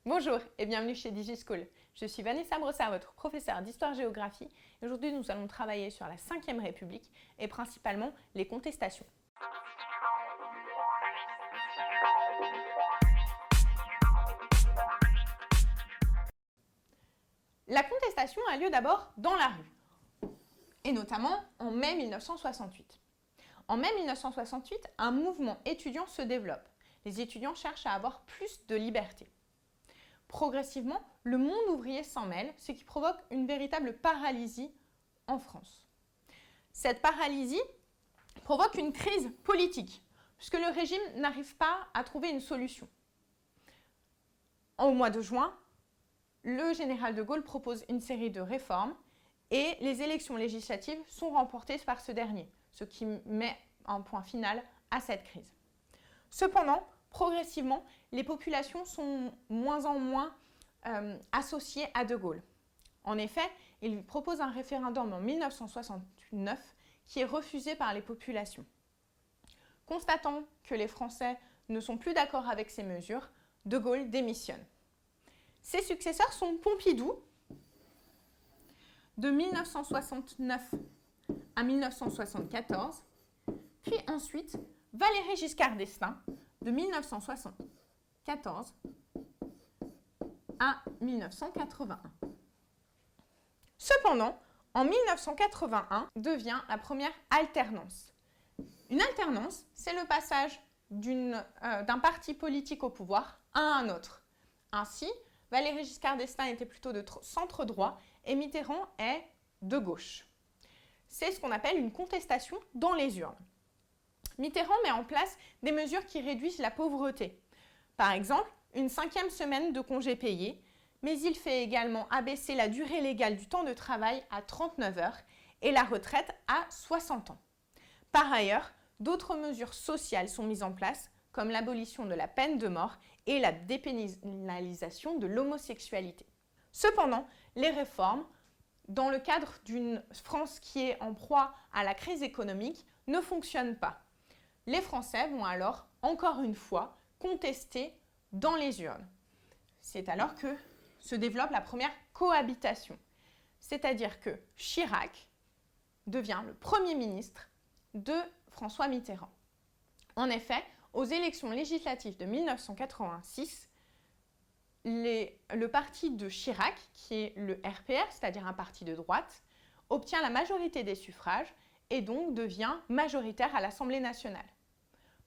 Bonjour et bienvenue chez DigiSchool. Je suis Vanessa Brossard, votre professeure d'histoire-géographie. Aujourd'hui, nous allons travailler sur la Ve République et principalement les contestations. La contestation a lieu d'abord dans la rue, et notamment en mai 1968. En mai 1968, un mouvement étudiant se développe. Les étudiants cherchent à avoir plus de liberté. Progressivement, le monde ouvrier s'en mêle, ce qui provoque une véritable paralysie en France. Cette paralysie provoque une crise politique, puisque le régime n'arrive pas à trouver une solution. Au mois de juin, le général de Gaulle propose une série de réformes et les élections législatives sont remportées par ce dernier, ce qui met un point final à cette crise. Cependant, progressivement, les populations sont moins en moins associées à De Gaulle. En effet, il lui propose un référendum en 1969 qui est refusé par les populations. Constatant que les Français ne sont plus d'accord avec ces mesures, De Gaulle démissionne. Ses successeurs sont Pompidou, de 1969 à 1974, puis ensuite Valéry Giscard d'Estaing, de 1974 à 1981. Cependant, en 1981 devient la première alternance. Une alternance, c'est le passage d'un parti politique au pouvoir à un autre. Ainsi, Valéry Giscard d'Estaing était plutôt de centre droit et Mitterrand est de gauche. C'est ce qu'on appelle une contestation dans les urnes. Mitterrand met en place des mesures qui réduisent la pauvreté. Par exemple, une 5e semaine de congés payés, mais il fait également abaisser la durée légale du temps de travail à 39 heures et la retraite à 60 ans. Par ailleurs, d'autres mesures sociales sont mises en place, comme l'abolition de la peine de mort et la dépénalisation de l'homosexualité. Cependant, les réformes, dans le cadre d'une France qui est en proie à la crise économique, ne fonctionnent pas. Les Français vont alors, encore une fois, contester dans les urnes. C'est alors que se développe la première cohabitation. C'est-à-dire que Chirac devient le Premier ministre de François Mitterrand. En effet, aux élections législatives de 1986, le parti de Chirac, qui est le RPR, c'est-à-dire un parti de droite, obtient la majorité des suffrages et donc devient majoritaire à l'Assemblée nationale.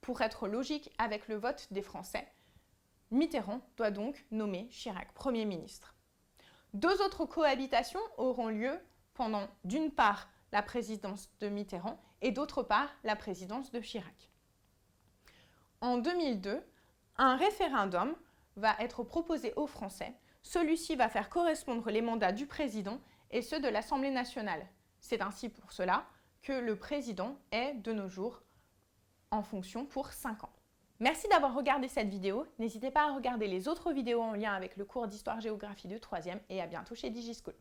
Pour être logique avec le vote des Français, Mitterrand doit donc nommer Chirac Premier ministre. Deux autres cohabitations auront lieu pendant, d'une part, la présidence de Mitterrand et d'autre part, la présidence de Chirac. En 2002, un référendum va être proposé aux Français. Celui-ci va faire correspondre les mandats du président et ceux de l'Assemblée nationale. C'est ainsi pour cela que le président est, de nos jours, en fonction pour 5 ans. Merci d'avoir regardé cette vidéo. N'hésitez pas à regarder les autres vidéos en lien avec le cours d'histoire-géographie de 3e et à bientôt chez DigiSchool.